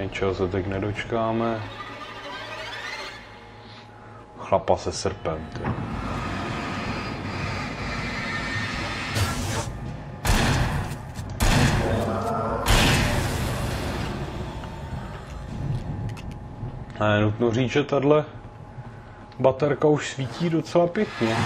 Něčeho se teď nedočkáme. Chlapa se srpem. A je nutno říct, že tahle baterka už svítí docela pěkně.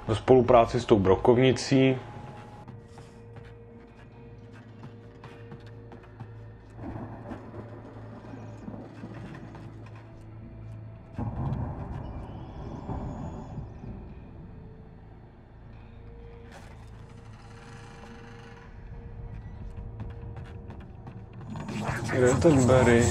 Ve spolupráci s tou brokovnicí kde je ten Barry?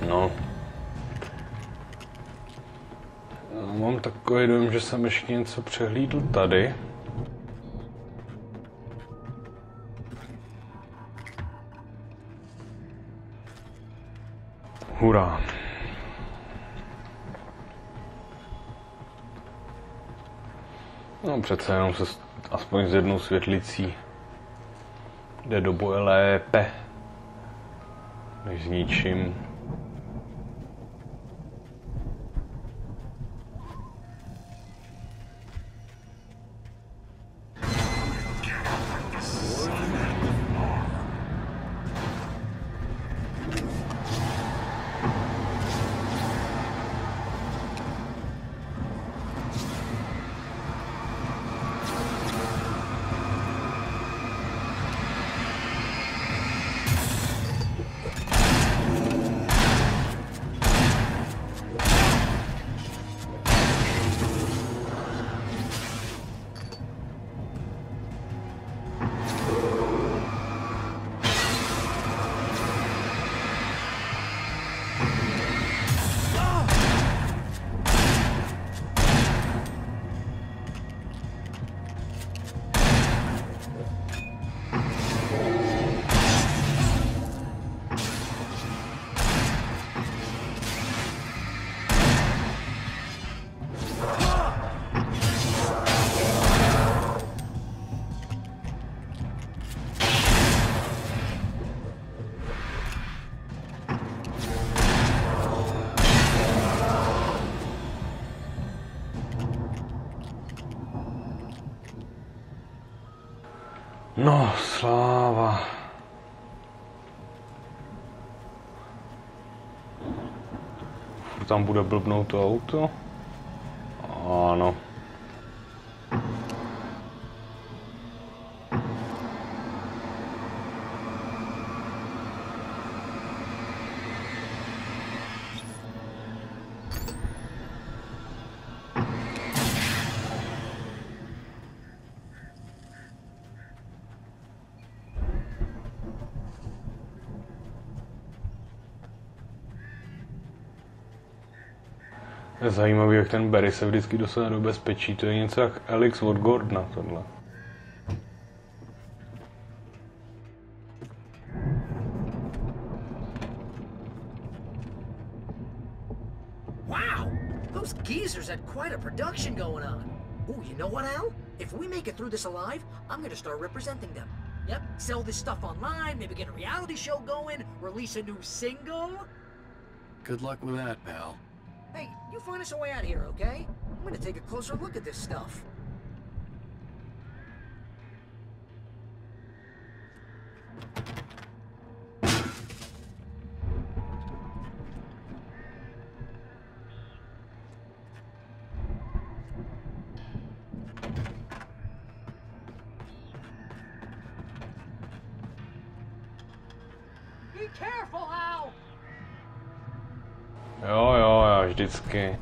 No. Já mám takový dojem, že jsem ještě něco přehlídl tady. Hurá. No přece jenom se aspoň s jednou světlicí jde do boje lépe než s ničím. No, sláva. Furt tam bude blbnout to auto? Ano. Je zajímavý, jak ten Barry se vždycky dostane do bezpečí. To je něco jak Alex od Gordona, tohle. Wow! Those geezers had quite a production going on. Ooh, you know what, Al? If we make it through this alive, I'm gonna start representing them. Yep, sell this stuff online, maybe get a reality show going, release a new single. Good luck with that, pal. Hey, you find us a way out here, okay? I'm gonna take a closer look at this stuff. Be careful, Al! Jo, já vždycky.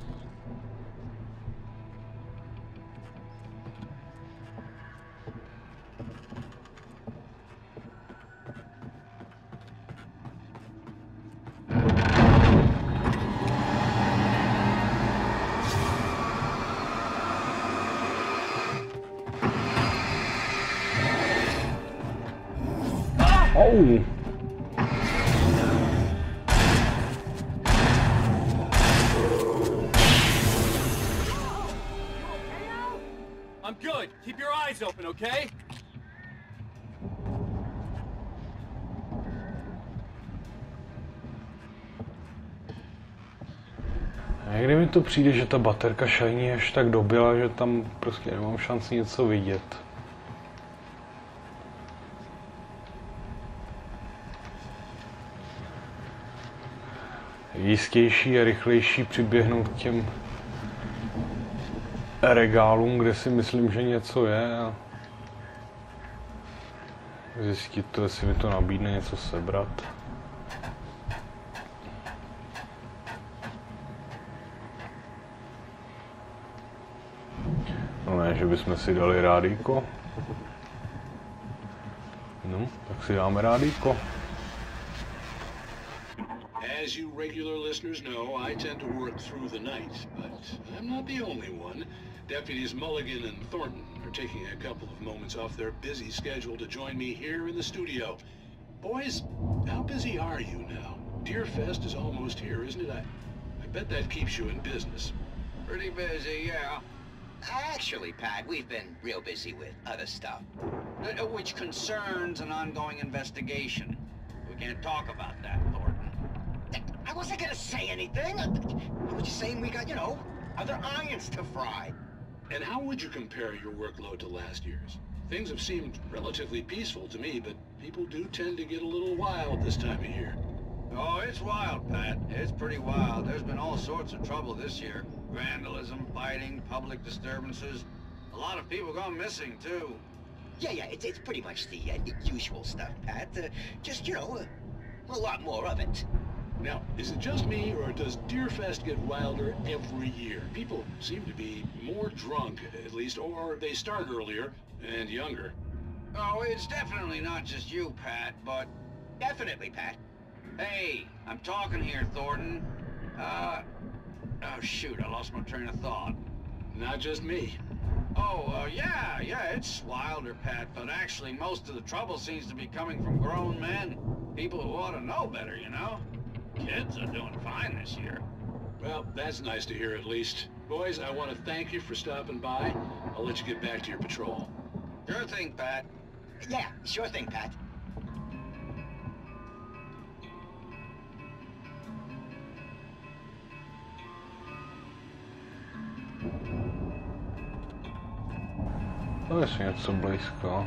Oh! I'm good. Keep your eyes open, okay? Někdy mi to přijde, že ta baterka shiny až tak dobila, že tam prostě nemám šanci něco vidět. Jistější a rychlejší přiběhnout k těm regálům, kde si myslím, že něco je, a zjistit to, jestli mi to nabídne něco sebrat. No ne, že bychom si dali rádíko. No, tak si dáme rádíko. As you regular listeners know, I tend to work through the night, but I'm not the only one. Deputies Mulligan and Thornton are taking a couple of moments off their busy schedule to join me here in the studio. Boys, how busy are you now? Deerfest is almost here, isn't it? I bet that keeps you in business. Pretty busy, yeah. Actually, Pat, we've been real busy with other stuff, which concerns an ongoing investigation. We can't talk about that, Thornton. I wasn't gonna say anything. I was just saying we got, you know, other irons to fry. And how would you compare your workload to last year's? Things have seemed relatively peaceful to me, but people do tend to get a little wild this time of year. Oh, it's wild, Pat. It's pretty wild. There's been all sorts of trouble this year. Vandalism, fighting, public disturbances. A lot of people gone missing, too. Yeah, it's pretty much the usual stuff, Pat. Just, you know, a lot more of it. Now, is it just me, or does Deerfest get wilder every year? People seem to be more drunk, at least, or they start earlier and younger. Oh, it's definitely not just you, Pat, but... Definitely, Pat. Hey, I'm talking here, Thornton. Oh, shoot, I lost my train of thought. Not just me. Oh, yeah, it's wilder, Pat, but actually most of the trouble seems to be coming from grown men. People who ought to know better, you know? Kids are doing fine this year. Well, that's nice to hear at least. Boys, I want to thank you for stopping by. I'll let you get back to your patrol. Sure thing, Pat. Yeah, sure thing, Pat. To jest něco blízko.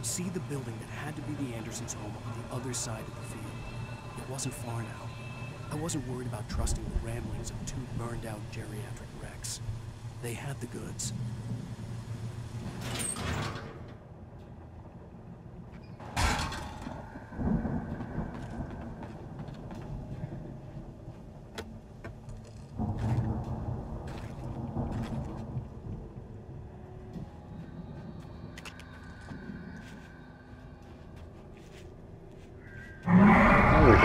See the building that had to be the Andersons' home on the other side of the field. It wasn't far now. I wasn't worried about trusting the ramblings of two burned-out geriatric wrecks. They had the goods.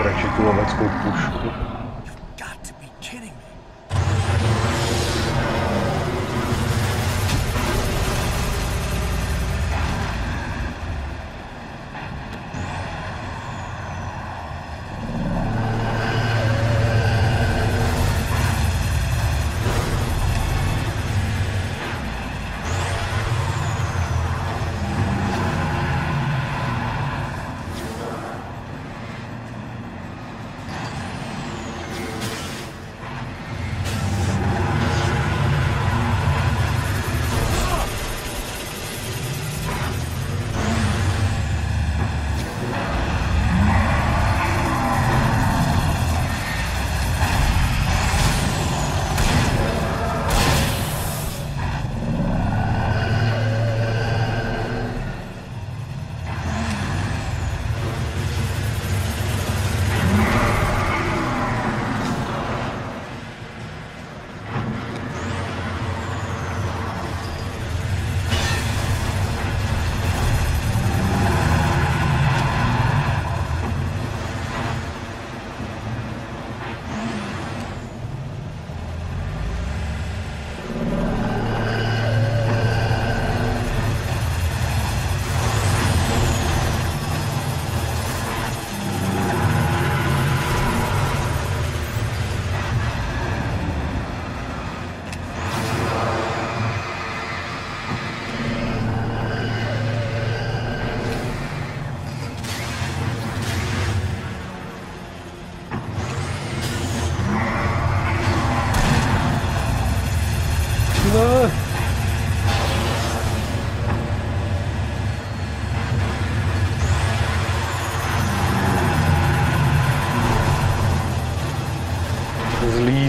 Radši tu loveckou pušku. Got to be kidding me.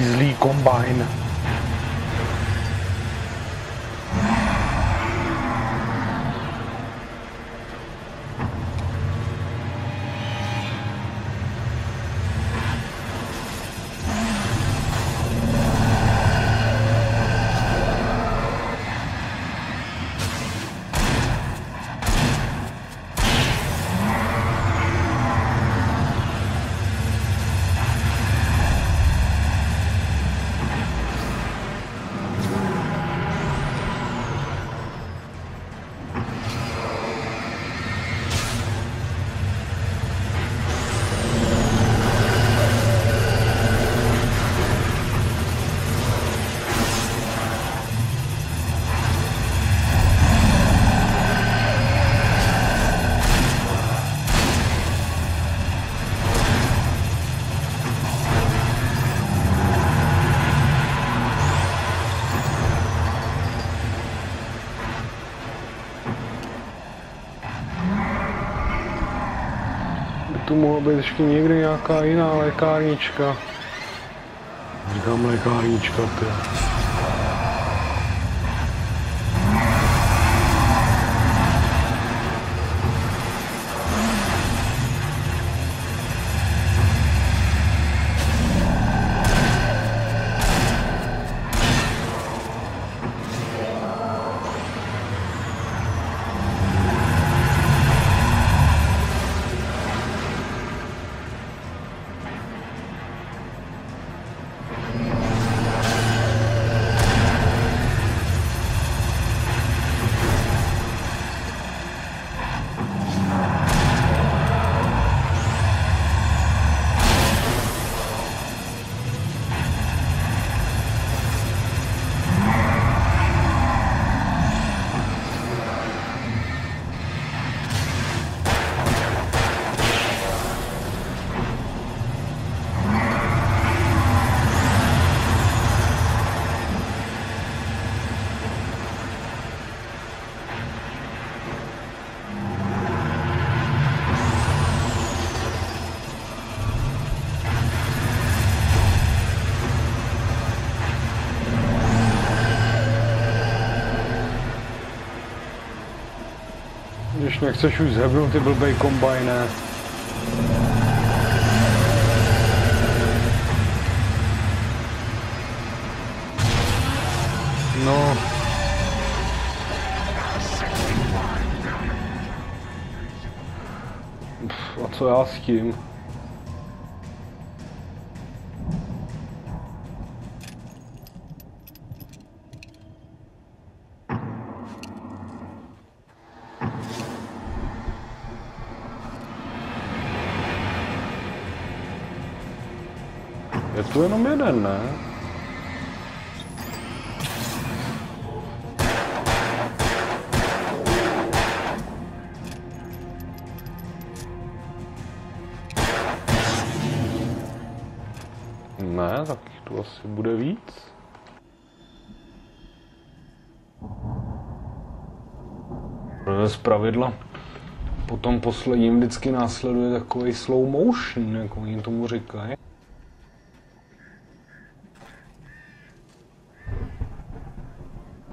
Zlý kombajn. Tu mohla být ještě někde nějaká jiná lékárnička. Říkám lékárnička, ty. Jak chceš už zhebnout, ty blbej kombajne. No. A co já s tím? Je tu jenom jeden, ne? Ne, tak tu asi bude víc. Z pravidla po tom posledním vždycky následuje takový slow motion, jak oni tomu říkají.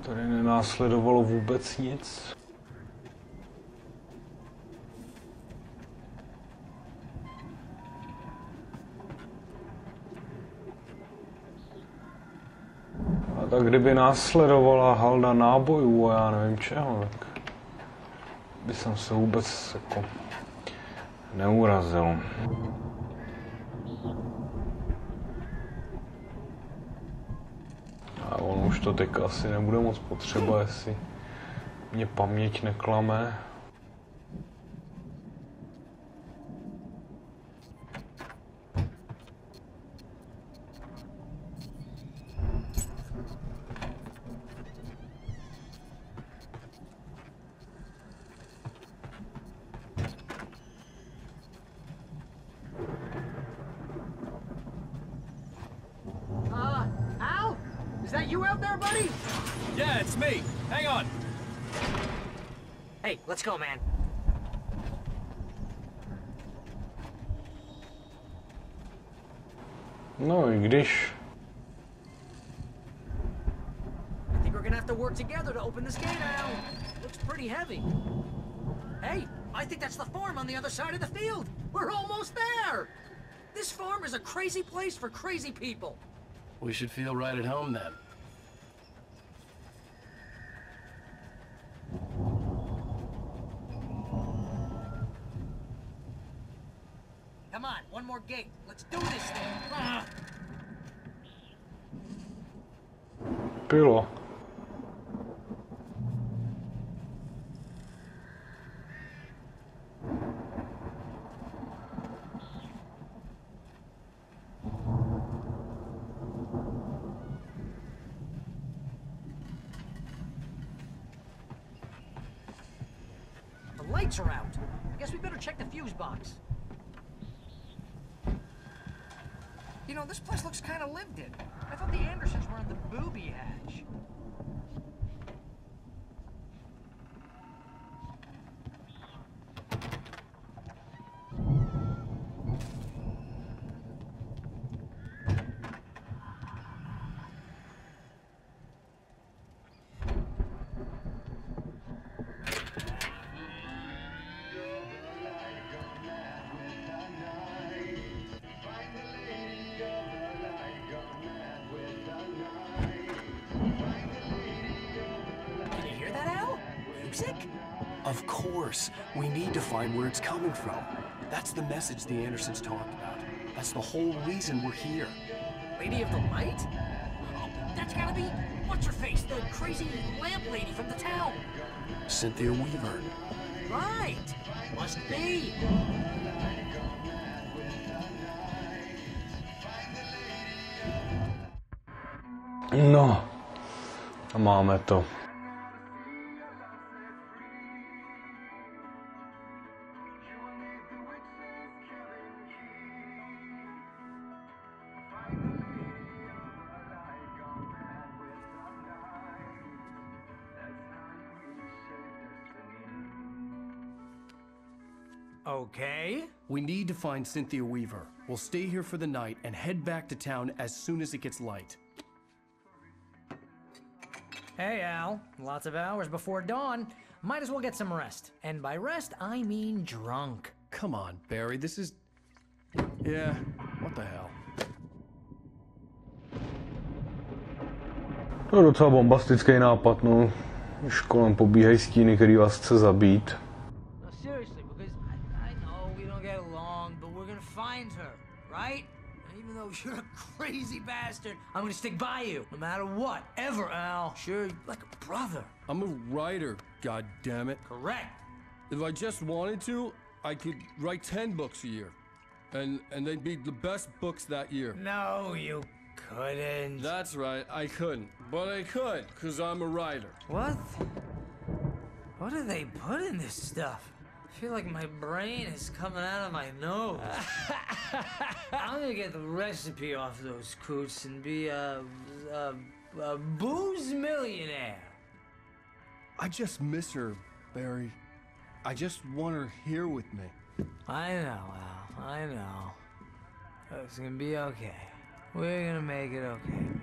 Tady nenásledovalo vůbec nic. A tak kdyby následovala halda nábojů a já nevím čeho, tak by jsem se vůbec jako neurazil. A on už to teď asi nebude moc potřeba, jestli mě paměť neklame. Al? Is that you out there, buddy? Yeah, it's me. Hang on. Hey, let's go, man. No i když... I think we're gonna have to work together to open this gate, Al. Looks pretty heavy. Hey, I think that's the farm on the other side of the field. We're almost there. This farm is a crazy place for crazy people. We should feel right at home then. Come on, one more gate. Let's do this thing. Bylo. The lights are out. I guess we better check the fuse box. You know, this place looks kind of lived in. I thought the Andersons were in the booby hatch. Of course. We need to find where it's coming from. That's the message the Andersons talked about. That's the whole reason we're here. Lady of the Light? Oh, that's gotta be... What's-her-face? The crazy lamp lady from the town. Cynthia Weaver. Right. Must be. No. A máme to. Okay. We need to find Cynthia Weaver. We'll stay here for the night and head back to town as soon as it gets light. Hey, Al. Lots of hours before dawn. might as well get some rest. And by rest, I mean drunk. Come on, Barry, this is... Yeah, what the hell? To je docela bombastický nápad, no. Když kolem pobíhají stíny, který vás chce zabít. No, seriously, because I know we don't get along, but we're gonna find her, right? And even though you're a crazy bastard, I'm gonna stick by you, no matter what, ever, Al. Sure, like a brother. I'm a writer, god damn it. Correct. If I just wanted to, I could write 10 books a year. And they'd be the best books that year. No, you couldn't. That's right, I couldn't. But I could, because I'm a writer. What? What do they put in this stuff? I feel like my brain is coming out of my nose. I'm gonna get the recipe off those coots and be a booze millionaire. I just miss her, Barry. I just want her here with me. I know, Al. I know. It's gonna be okay. We're gonna make it okay, man.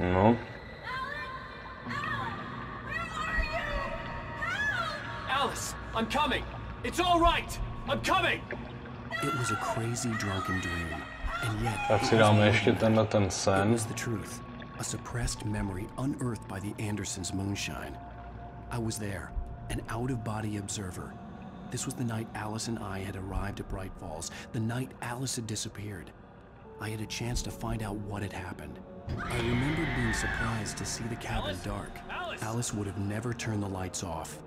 No. Alice, I'm coming. It's all right. I'm coming. It was a crazy drunken dream, and yet Tak si dáme ještě tenhle ten sen. it was the truth. A suppressed memory unearthed by the Andersons' moonshine. I was there, an out-of-body observer. This was the night Alice and I had arrived at Bright Falls, the night Alice had disappeared. I had a chance to find out what had happened. I remembered being surprised to see the cabin dark. Alice would have never turned the lights off.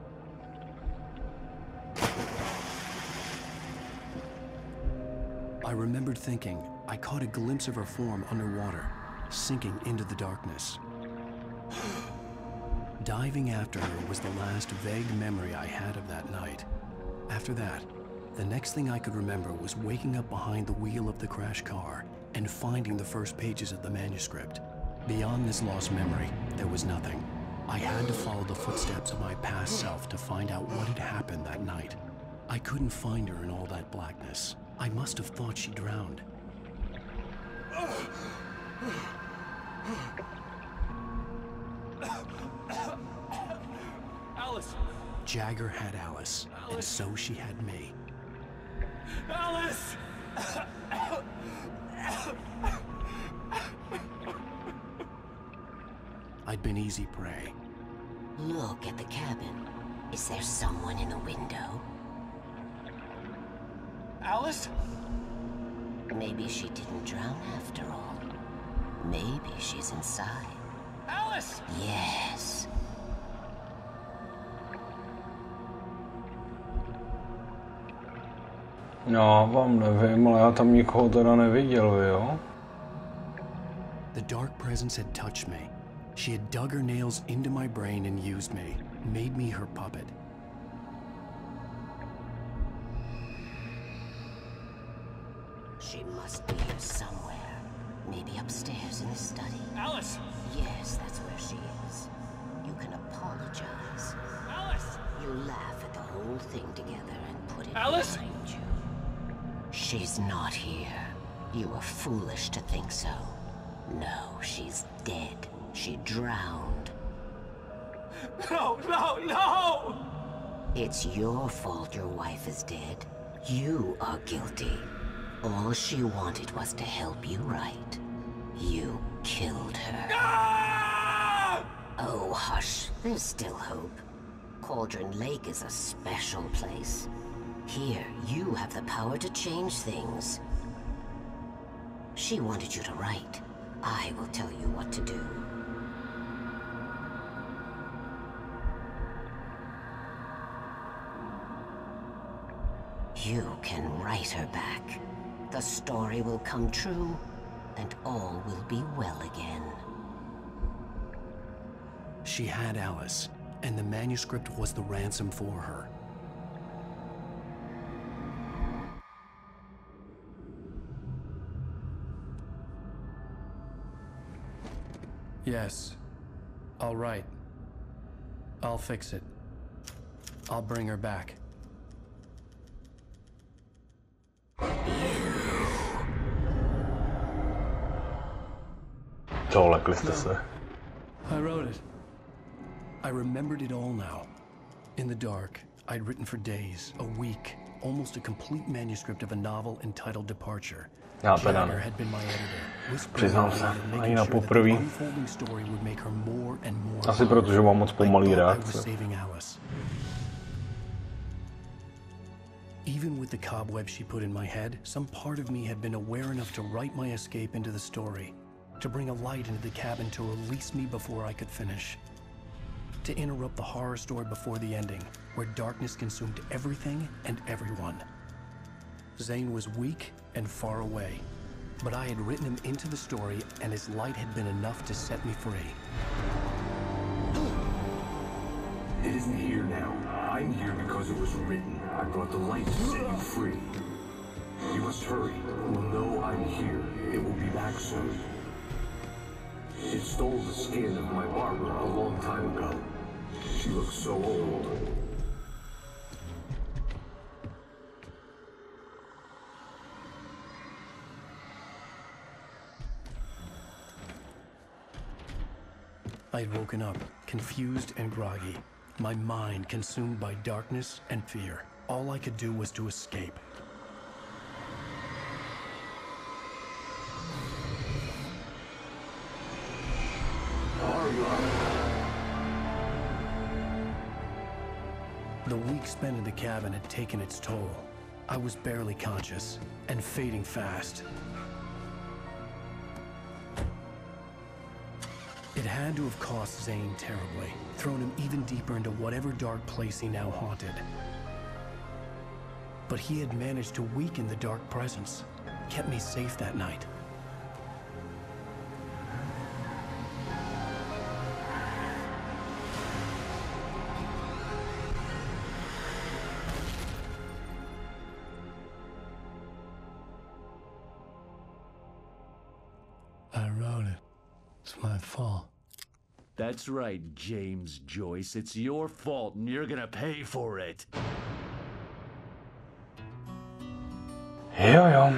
I remembered thinking I caught a glimpse of her form underwater, sinking into the darkness. Diving after her was the last vague memory I had of that night. After that, the next thing I could remember was waking up behind the wheel of the crashed car and finding the first pages of the manuscript. Beyond this lost memory, there was nothing. I had to follow the footsteps of my past self to find out what had happened that night. I couldn't find her in all that blackness. I must have thought she drowned. Alice! Jagger had Alice, and so she had me. Alice! I'd been easy prey. Look at the cabin. Is there someone in the window? Alice? Maybe she didn't drown after all. Maybe she's inside. Alice! Yes. Já vám nevím, ale já tam nikoho teda neviděl, jo? The dark presence had touched me. She had dug her nails into my brain and used me, made me her puppet. She must be here somewhere. Maybe upstairs in the study. Alice! Yes, that's where she is. You can apologize. Alice! You laugh at the whole thing together and put it Alice? behind you. She's not here. You were foolish to think so. No, she's dead. She drowned. No, no, no! It's your fault your wife is dead. You are guilty. All she wanted was to help you right. You killed her. Ah! Oh, hush. There's still hope. Cauldron Lake is a special place. Here, you have the power to change things. She wanted you to write. I will tell you what to do. You can write her back. The story will come true, and all will be well again. She had Alice, and the manuscript was the ransom for her. Yes. All right. I'll fix it. I'll bring her back. Lekli jste se. I wrote it. I remembered it all now. In the dark, I'd written for days, a week, almost a complete manuscript of a novel entitled Departure. Já teda Jagger had been my editor, přiznám se, ani na poprvé. unfolding story would make her more and more. Asi protože mám moc pomalý reakce. Even with the cobweb she put in my head, some part of me had been aware enough to write my escape into the story, to bring a light into the cabin to release me before I could finish, to interrupt the horror story before the ending, where darkness consumed everything and everyone. Zane was weak and far away, but I had written him into the story, and his light had been enough to set me free. It isn't here now. I'm here because it was written. I brought the light to set you free. You must hurry. It will know I'm here. It will be back soon. It stole the skin of my barber a long time ago. She looks so old. I'd woken up, confused and groggy, my mind consumed by darkness and fear. All I could do was to escape. The week spent in the cabin had taken its toll. I was barely conscious, and fading fast. It had to have cost Zane terribly, thrown him even deeper into whatever dark place he now haunted. But he had managed to weaken the dark presence, kept me safe that night. I wrote it. It's my fault. That's right, James Joyce. It's your fault, and you're gonna pay for it. Jo.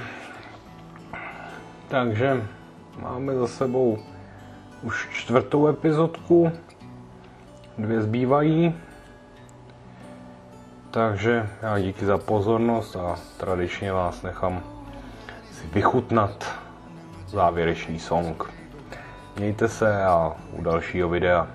Takže máme za sebou už 4. epizodku. 2 zbývají. Takže já díky za pozornost a tradičně vás nechám si vychutnat závěrečný song. Mějte se a u dalšího videa.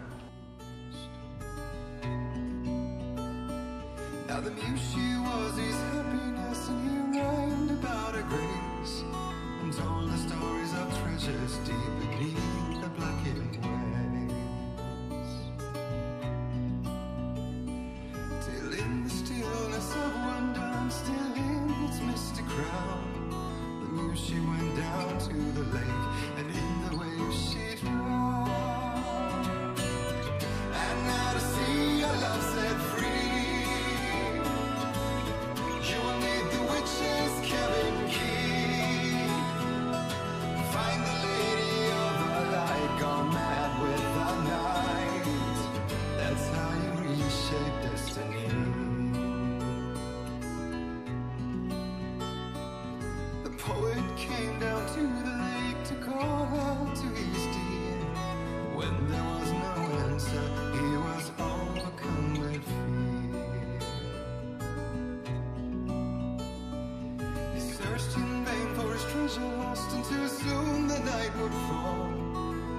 Lost and too soon the night would fall,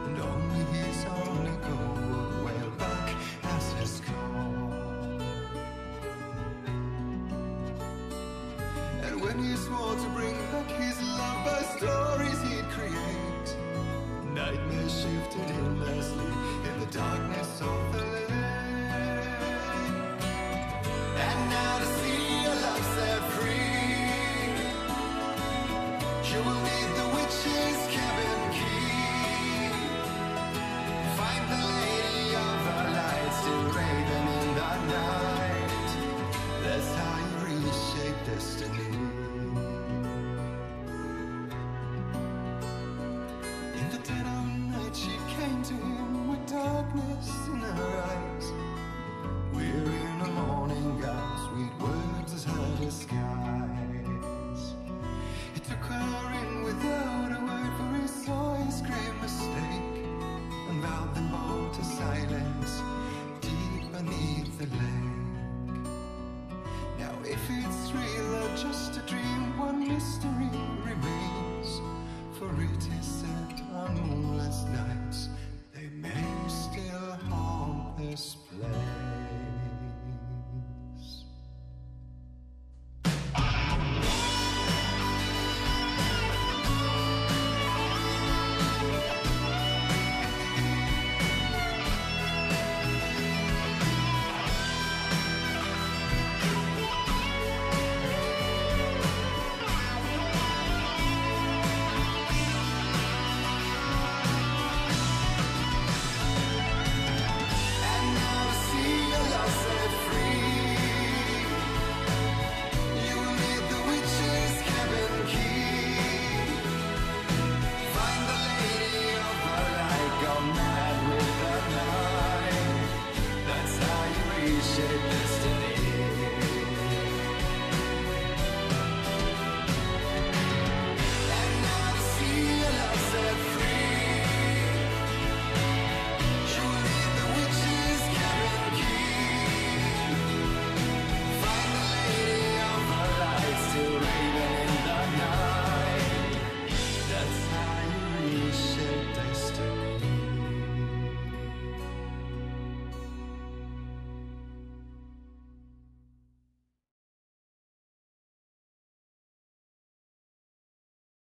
and only his own echo would wail back as his call. And when he swore to bring back his love by stories he'd create, nightmares shifted in my sleep in the darkness of the lake. And now the